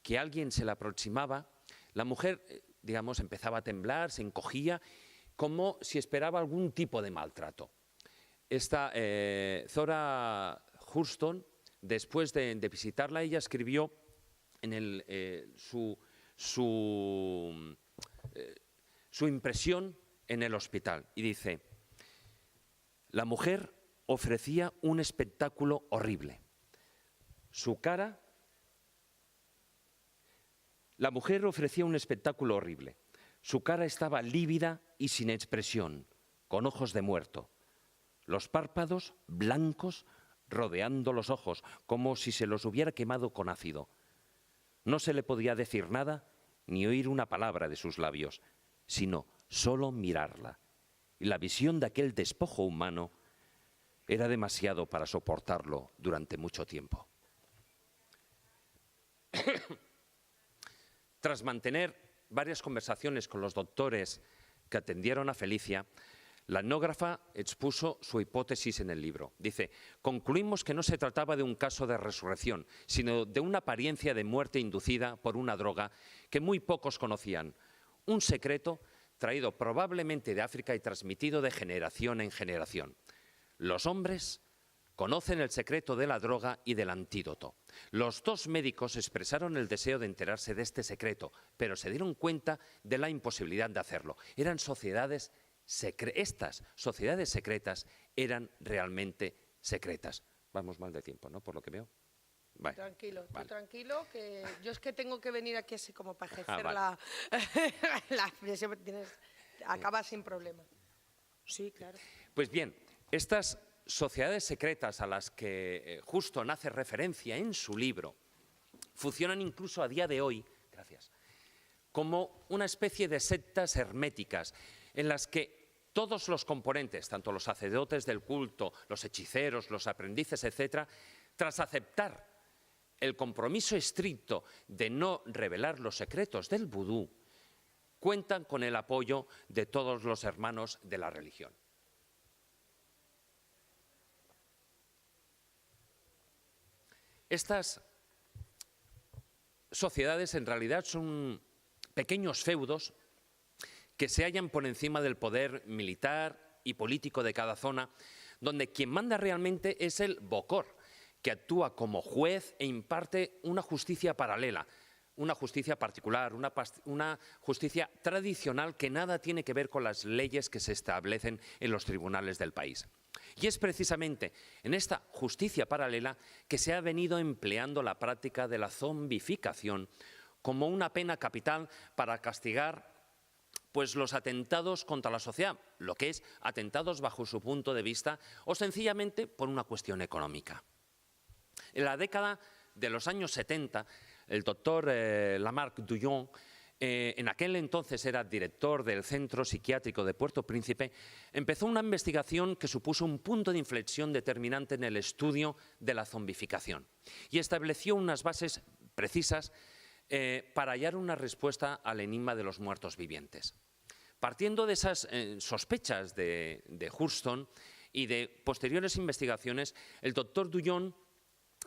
que alguien se le aproximaba, la mujer, digamos, empezaba a temblar, se encogía, como si esperaba algún tipo de maltrato. Esta Zora Hurston, después de visitarla, ella escribió en su impresión en el hospital y dice: la mujer ofrecía un espectáculo horrible. La mujer ofrecía un espectáculo horrible. Su cara estaba lívida y sin expresión, con ojos de muerto. Los párpados blancos rodeando los ojos, como si se los hubiera quemado con ácido. No se le podía decir nada ni oír una palabra de sus labios, sino solo mirarla. Y la visión de aquel despojo humano era demasiado para soportarlo durante mucho tiempo. Tras mantener varias conversaciones con los doctores que atendieron a Felicia, la etnógrafa expuso su hipótesis en el libro. Dice: concluimos que no se trataba de un caso de resurrección, sino de una apariencia de muerte inducida por una droga que muy pocos conocían, un secreto traído probablemente de África y transmitido de generación en generación. Los hombres conocen el secreto de la droga y del antídoto. Los dos médicos expresaron el deseo de enterarse de este secreto, pero se dieron cuenta de la imposibilidad de hacerlo. Eran sociedades secretas. Estas sociedades secretas eran realmente secretas. Vamos mal de tiempo, ¿no? Por lo que veo. Vale. Tranquilo, vale. tú tranquilo, que yo es que tengo que venir aquí así como para ejercer vale. la expresión. Acaba sin problema. Sí, claro. Pues bien, estas sociedades secretas a las que Hurston hace referencia en su libro funcionan incluso a día de hoy, gracias, como una especie de sectas herméticas en las que todos los componentes, tanto los sacerdotes del culto, los hechiceros, los aprendices, etcétera, tras aceptar el compromiso estricto de no revelar los secretos del vudú, cuentan con el apoyo de todos los hermanos de la religión. Estas sociedades en realidad son pequeños feudos que se hallan por encima del poder militar y político de cada zona, donde quien manda realmente es el bokor, que actúa como juez e imparte una justicia paralela, una justicia particular, una justicia tradicional que nada tiene que ver con las leyes que se establecen en los tribunales del país. Y es precisamente en esta justicia paralela que se ha venido empleando la práctica de la zombificación como una pena capital para castigar pues, los atentados contra la sociedad, lo que es atentados bajo su punto de vista o sencillamente por una cuestión económica. En la década de los años 70, el doctor Lamarck Douillon, en aquel entonces era director del Centro Psiquiátrico de Puerto Príncipe, empezó una investigación que supuso un punto de inflexión determinante en el estudio de la zombificación y estableció unas bases precisas para hallar una respuesta al enigma de los muertos vivientes. Partiendo de esas sospechas de Hurston y de posteriores investigaciones, el doctor Douillon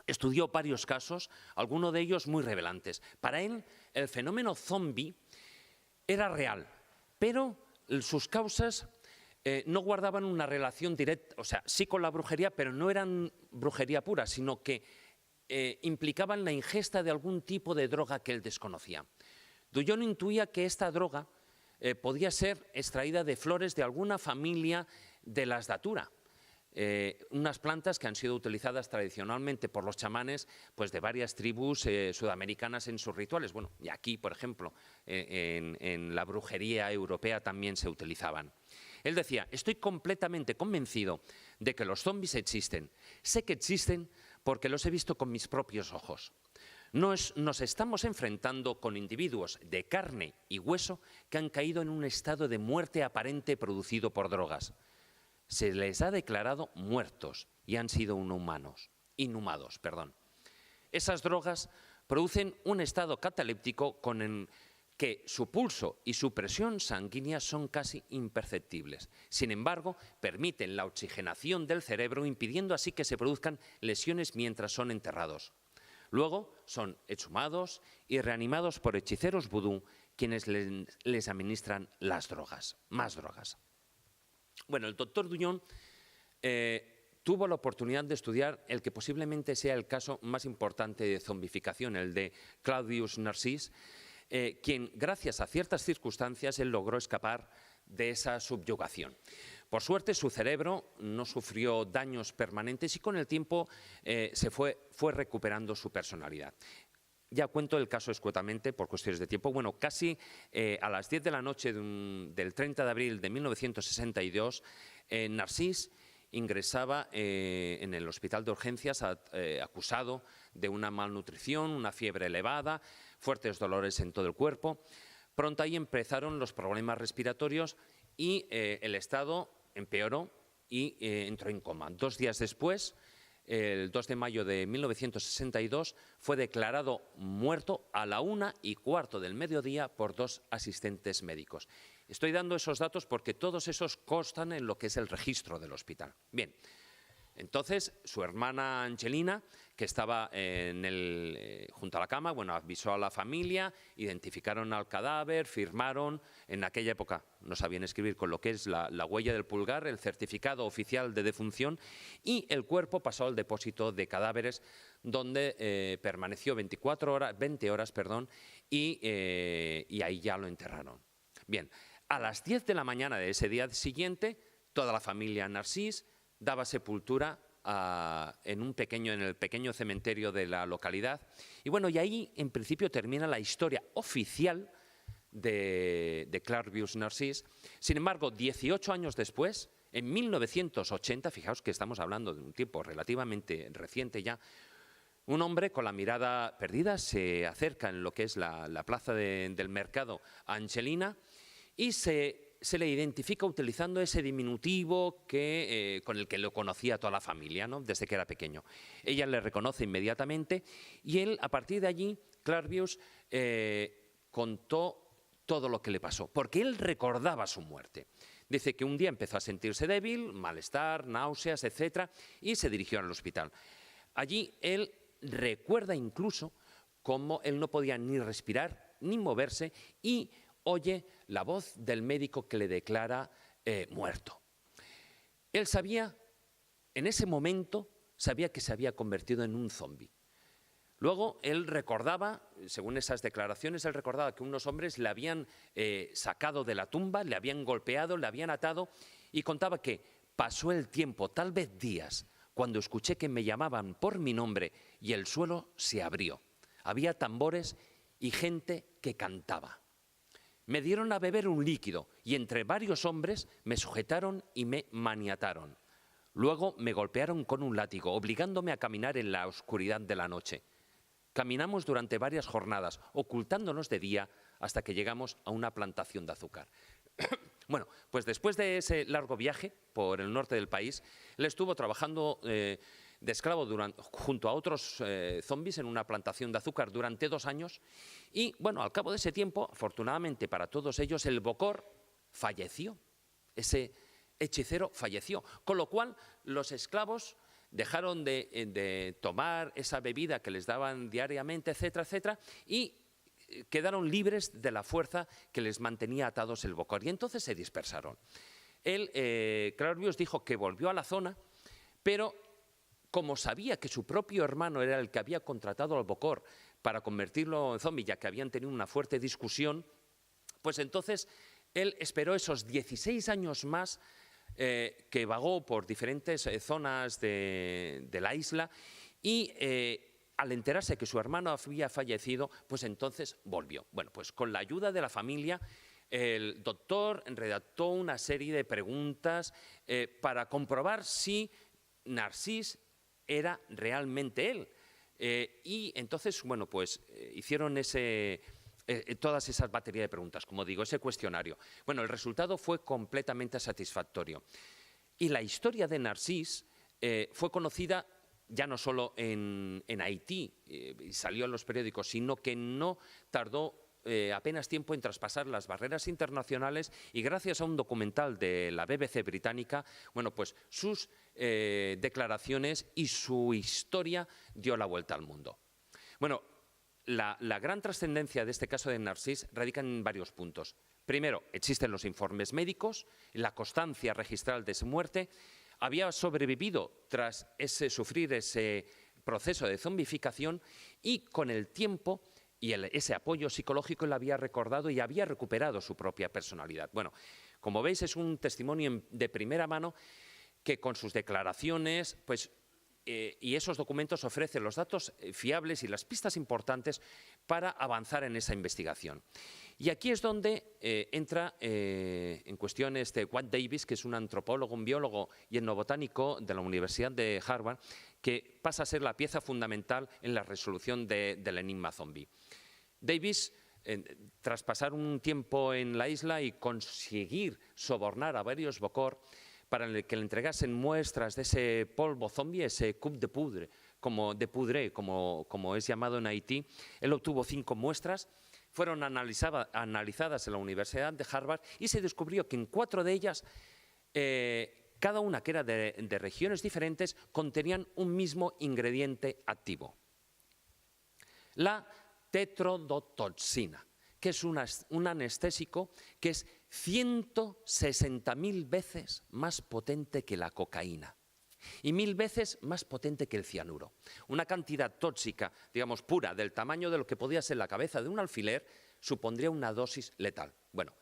estudió varios casos, algunos de ellos muy revelantes. Para él, el fenómeno zombie era real, pero sus causas no guardaban una relación directa, o sea, sí con la brujería, pero no eran brujería pura, sino que implicaban la ingesta de algún tipo de droga que él desconocía. Douillon intuía que esta droga podía ser extraída de flores de alguna familia de las datura, unas plantas que han sido utilizadas tradicionalmente por los chamanes pues, de varias tribus sudamericanas en sus rituales. Bueno, y aquí, por ejemplo, en la brujería europea también se utilizaban. Él decía: estoy completamente convencido de que los zombies existen. Sé que existen porque los he visto con mis propios ojos. Nos estamos enfrentando con individuos de carne y hueso que han caído en un estado de muerte aparente producido por drogas. Se les ha declarado muertos y han sido inhumados. Esas drogas producen un estado cataléptico con el que su pulso y su presión sanguínea son casi imperceptibles. Sin embargo, permiten la oxigenación del cerebro, impidiendo así que se produzcan lesiones mientras son enterrados. Luego son exhumados y reanimados por hechiceros vudú, quienes les administran las drogas, más drogas. Bueno, el doctor Dullón tuvo la oportunidad de estudiar el que posiblemente sea el caso más importante de zombificación, el de Claudius Narcís, quien, gracias a ciertas circunstancias, él logró escapar de esa subyugación. Por suerte, su cerebro no sufrió daños permanentes y con el tiempo se fue recuperando su personalidad. Ya cuento el caso escuetamente por cuestiones de tiempo. Bueno, casi a las 10 de la noche del 30 de abril de 1962, Narcís ingresaba en el hospital de urgencias acusado de una malnutrición, una fiebre elevada, fuertes dolores en todo el cuerpo. Pronto ahí empezaron los problemas respiratorios y el estado empeoró y entró en coma. 2 días después, el 2 de mayo de 1962, fue declarado muerto a la 1:15 del mediodía por 2 asistentes médicos. Estoy dando esos datos porque todos esos constan en lo que es el registro del hospital. Bien, entonces su hermana Angelina, que estaba junto a la cama, bueno, avisó a la familia, identificaron al cadáver, firmaron. En aquella época no sabían escribir, con lo que es la huella del pulgar, el certificado oficial de defunción, y el cuerpo pasó al depósito de cadáveres, donde permaneció 20 horas, y ahí ya lo enterraron. Bien, a las 10 de la mañana de ese día siguiente, toda la familia Narcís daba sepultura en el pequeño cementerio de la localidad. Y bueno, y ahí en principio termina la historia oficial de Claudius Narcís. Sin embargo, 18 años después, en 1980, fijaos que estamos hablando de un tiempo relativamente reciente ya, un hombre con la mirada perdida se acerca en lo que es la plaza del mercado a Angelina y se le identifica utilizando ese diminutivo con el que lo conocía toda la familia, ¿no?, desde que era pequeño. Ella le reconoce inmediatamente y él, a partir de allí, Claudius contó todo lo que le pasó, porque él recordaba su muerte. Dice que un día empezó a sentirse débil, malestar, náuseas, etc., y se dirigió al hospital. Allí él recuerda incluso cómo él no podía ni respirar ni moverse y oye la voz del médico que le declara muerto. Él sabía, en ese momento, que se había convertido en un zombi. Luego él recordaba, según esas declaraciones, él recordaba que unos hombres le habían sacado de la tumba, le habían golpeado, le habían atado y contaba que pasó el tiempo, tal vez días, cuando escuché que me llamaban por mi nombre y el suelo se abrió. Había tambores y gente que cantaba. Me dieron a beber un líquido y entre varios hombres me sujetaron y me maniataron. Luego me golpearon con un látigo, obligándome a caminar en la oscuridad de la noche. Caminamos durante varias jornadas, ocultándonos de día hasta que llegamos a una plantación de azúcar. Bueno, pues después de ese largo viaje por el norte del país, él estuvo trabajando de esclavo junto a otros zombies en una plantación de azúcar durante 2 años y, bueno, al cabo de ese tiempo, afortunadamente para todos ellos, el Bokor falleció, ese hechicero falleció, con lo cual los esclavos dejaron de tomar esa bebida que les daban diariamente, etcétera, etcétera, y quedaron libres de la fuerza que les mantenía atados el Bokor, y entonces se dispersaron. Él, Claudius, dijo que volvió a la zona, pero como sabía que su propio hermano era el que había contratado al Bokor para convertirlo en zombie, ya que habían tenido una fuerte discusión, pues entonces él esperó esos 16 años más que vagó por diferentes zonas de la isla y al enterarse que su hermano había fallecido, pues entonces volvió. Bueno, pues con la ayuda de la familia el doctor redactó una serie de preguntas para comprobar si Narcís era realmente él. Y entonces, bueno, pues hicieron todas esas baterías de preguntas, como digo, ese cuestionario. Bueno, el resultado fue completamente satisfactorio. Y la historia de Narcís fue conocida ya no solo en Haití, salió en los periódicos, sino que no tardó apenas tiempo en traspasar las barreras internacionales y gracias a un documental de la BBC británica, bueno, pues sus declaraciones y su historia dio la vuelta al mundo. Bueno, la gran trascendencia de este caso de Narcís radica en varios puntos. Primero, existen los informes médicos, la constancia registral de su muerte. Había sobrevivido tras sufrir ese proceso de zombificación y con el tiempo y ese apoyo psicológico le había recordado y había recuperado su propia personalidad. Bueno, como veis, es un testimonio de primera mano que con sus declaraciones y esos documentos ofrecen los datos fiables y las pistas importantes para avanzar en esa investigación. Y aquí es donde entra en cuestión Watt Davis, que es un antropólogo, un biólogo y etnobotánico de la Universidad de Harvard, que pasa a ser la pieza fundamental en la resolución del enigma zombie. Davis, tras pasar un tiempo en la isla y conseguir sobornar a varios Bokor para que le entregasen muestras de ese polvo zombie, ese coup de poudre, como es llamado en Haití, él obtuvo 5 muestras. Fueron analizadas en la Universidad de Harvard y se descubrió que en 4 de ellas, cada una que era de regiones diferentes, contenían un mismo ingrediente activo. La tetrodotoxina, que es un anestésico que es 160.000 veces más potente que la cocaína y 1000 veces más potente que el cianuro. Una cantidad tóxica, digamos, pura, del tamaño de lo que podía ser la cabeza de un alfiler, supondría una dosis letal. Bueno,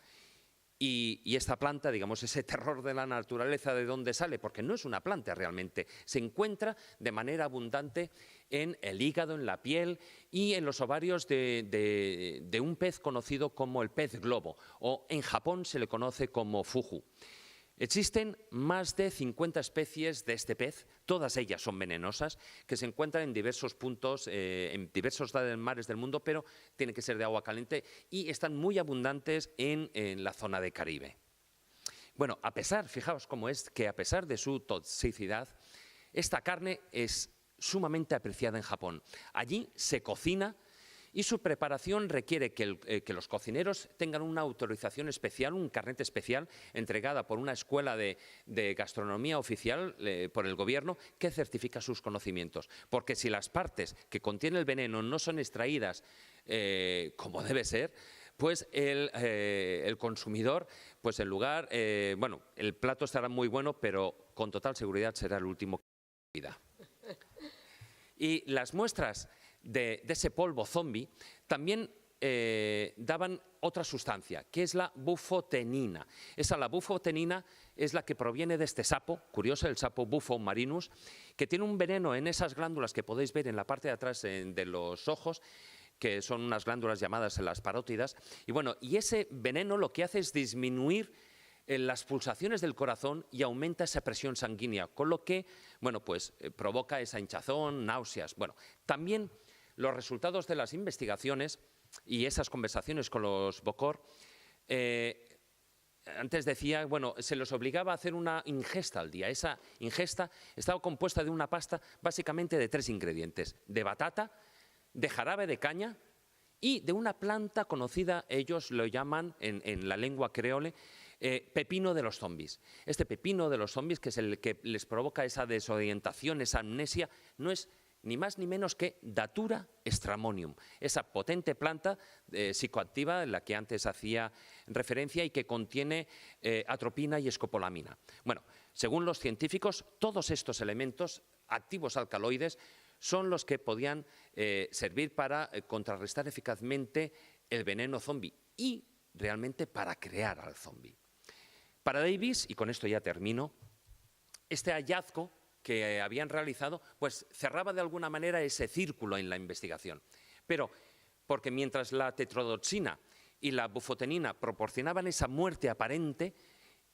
y esta planta, digamos, ese terror de la naturaleza, ¿de dónde sale? Porque no es una planta realmente. Se encuentra de manera abundante en el hígado, en la piel y en los ovarios de un pez conocido como el pez globo, o en Japón se le conoce como fugu. Existen más de 50 especies de este pez, todas ellas son venenosas, que se encuentran en diversos puntos, en diversos mares del mundo, pero tienen que ser de agua caliente y están muy abundantes en la zona de Caribe. Bueno, fijaos cómo es que a pesar de su toxicidad, esta carne es sumamente apreciada en Japón. Allí se cocina y su preparación requiere que los cocineros tengan una autorización especial, un carnet especial, entregada por una escuela de gastronomía oficial por el gobierno que certifica sus conocimientos. Porque si las partes que contiene el veneno no son extraídas como debe ser, pues el consumidor, pues en lugar, bueno, el plato estará muy bueno, pero con total seguridad será el último que vida. Y las muestras de ese polvo zombie también daban otra sustancia, que es la bufotenina. La bufotenina es la que proviene de este sapo, curioso, el sapo Bufo marinus, que tiene un veneno en esas glándulas que podéis ver en la parte de atrás de los ojos, que son unas glándulas llamadas las parótidas. Y bueno, y ese veneno lo que hace es disminuir las pulsaciones del corazón y aumenta esa presión sanguínea, con lo que, bueno, pues provoca esa hinchazón, náuseas. Bueno, también los resultados de las investigaciones y esas conversaciones con los Bokor, antes decía, bueno, se los obligaba a hacer una ingesta al día. Esa ingesta estaba compuesta de una pasta básicamente de 3 ingredientes: de batata, de jarabe de caña y de una planta conocida, ellos lo llaman en la lengua creole, pepino de los zombies. Este pepino de los zombies, que es el que les provoca esa desorientación, esa amnesia, no es ni más ni menos que Datura stramonium, esa potente planta psicoactiva en la que antes hacía referencia y que contiene atropina y escopolamina. Bueno, según los científicos, todos estos elementos activos alcaloides son los que podían servir para contrarrestar eficazmente el veneno zombie y realmente para crear al zombie. Para Davis, y con esto ya termino, este hallazgo que habían realizado, pues cerraba de alguna manera ese círculo en la investigación. Pero porque mientras la tetrodotoxina y la bufotenina proporcionaban esa muerte aparente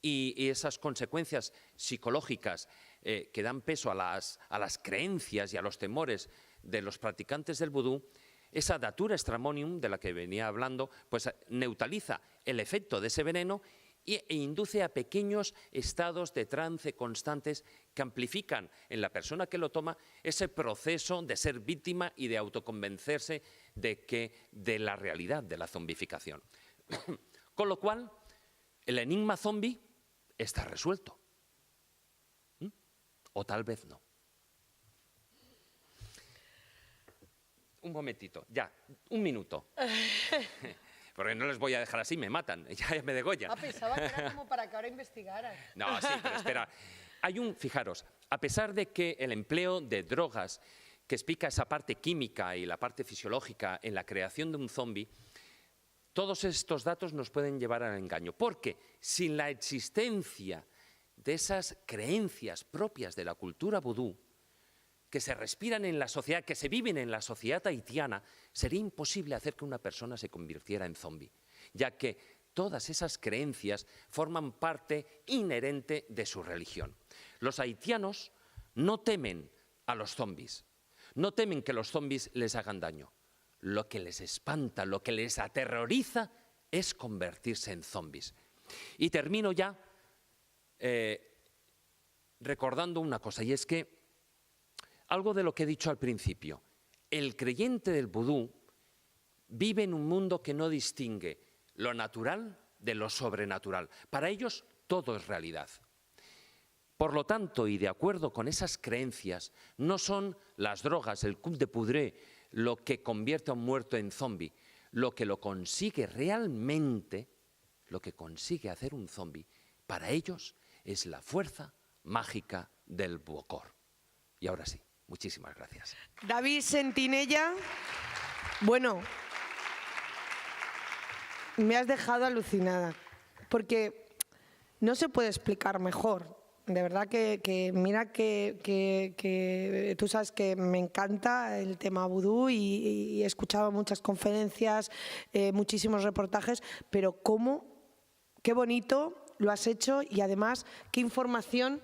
y esas consecuencias psicológicas que dan peso a las creencias y a los temores de los practicantes del vudú, esa datura stramonium de la que venía hablando, pues neutraliza el efecto de ese veneno e induce a pequeños estados de trance constantes que amplifican en la persona que lo toma ese proceso de ser víctima y de autoconvencerse de la realidad de la zombificación. Con lo cual, el enigma zombie está resuelto. O tal vez no. Un momentito, ya, un minuto. Porque no les voy a dejar así, me matan, ya me degollan. Ah, pensaba que era como para que ahora investigaran. No, sí, pero espera. Fijaros, a pesar de que el empleo de drogas que explica esa parte química y la parte fisiológica en la creación de un zombi, todos estos datos nos pueden llevar al engaño, porque sin la existencia de esas creencias propias de la cultura vudú, que se respiran en la sociedad, que se viven en la sociedad haitiana, sería imposible hacer que una persona se convirtiera en zombi, ya que todas esas creencias forman parte inherente de su religión. Los haitianos no temen a los zombis, no temen que los zombis les hagan daño. Lo que les espanta, lo que les aterroriza es convertirse en zombis. Y termino ya recordando una cosa, y es que algo de lo que he dicho al principio, el creyente del vudú vive en un mundo que no distingue lo natural de lo sobrenatural. Para ellos todo es realidad. Por lo tanto, y de acuerdo con esas creencias, no son las drogas, el coup de poudre, lo que convierte a un muerto en zombi. Lo que lo consigue realmente, lo que consigue hacer un zombi, para ellos es la fuerza mágica del buocor. Y ahora sí, muchísimas gracias. David Sentinella, bueno, me has dejado alucinada, porque no se puede explicar mejor. De verdad que mira que tú sabes que me encanta el tema vudú y he escuchado muchas conferencias, muchísimos reportajes, pero qué bonito lo has hecho y además qué información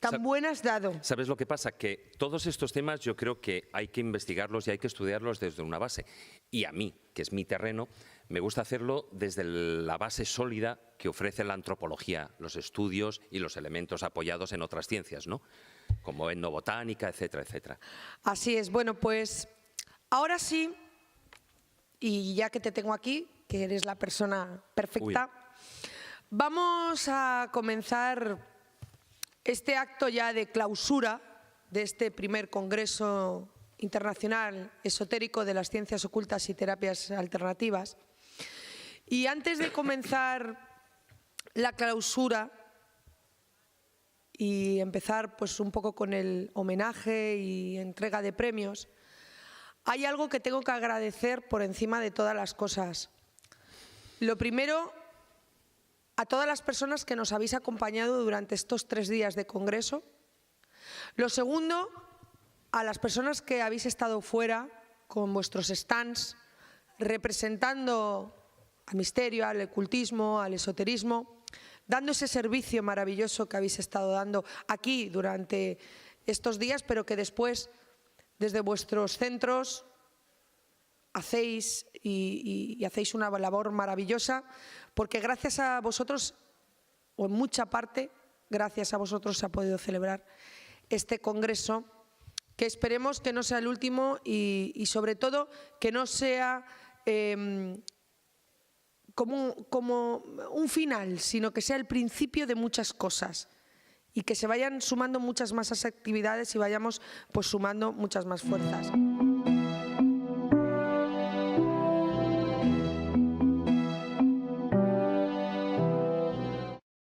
tan buena has dado. ¿Sabes lo que pasa? Que todos estos temas yo creo que hay que investigarlos y hay que estudiarlos desde una base. Y a mí, que es mi terreno, me gusta hacerlo desde la base sólida que ofrece la antropología, los estudios y los elementos apoyados en otras ciencias, ¿no? Como etnobotánica, etcétera, etcétera. Así es. Bueno, pues ahora sí, y ya que te tengo aquí, que eres la persona perfecta, vamos a comenzar este acto ya de clausura de este primer Congreso Internacional Esotérico de las Ciencias Ocultas y Terapias Alternativas. Y antes de comenzar la clausura y empezar pues un poco con el homenaje y entrega de premios, hay algo que tengo que agradecer por encima de todas las cosas. Lo primero, a todas las personas que nos habéis acompañado durante estos 3 días de congreso. Lo segundo, a las personas que habéis estado fuera con vuestros stands representando al misterio, al ocultismo, al esoterismo, dando ese servicio maravilloso que habéis estado dando aquí durante estos días, pero que después desde vuestros centros hacéis y hacéis una labor maravillosa, porque gracias a vosotros, o en mucha parte, gracias a vosotros se ha podido celebrar este congreso, que esperemos que no sea el último y sobre todo que no sea como un final, sino que sea el principio de muchas cosas y que se vayan sumando muchas más actividades y vayamos pues sumando muchas más fuerzas.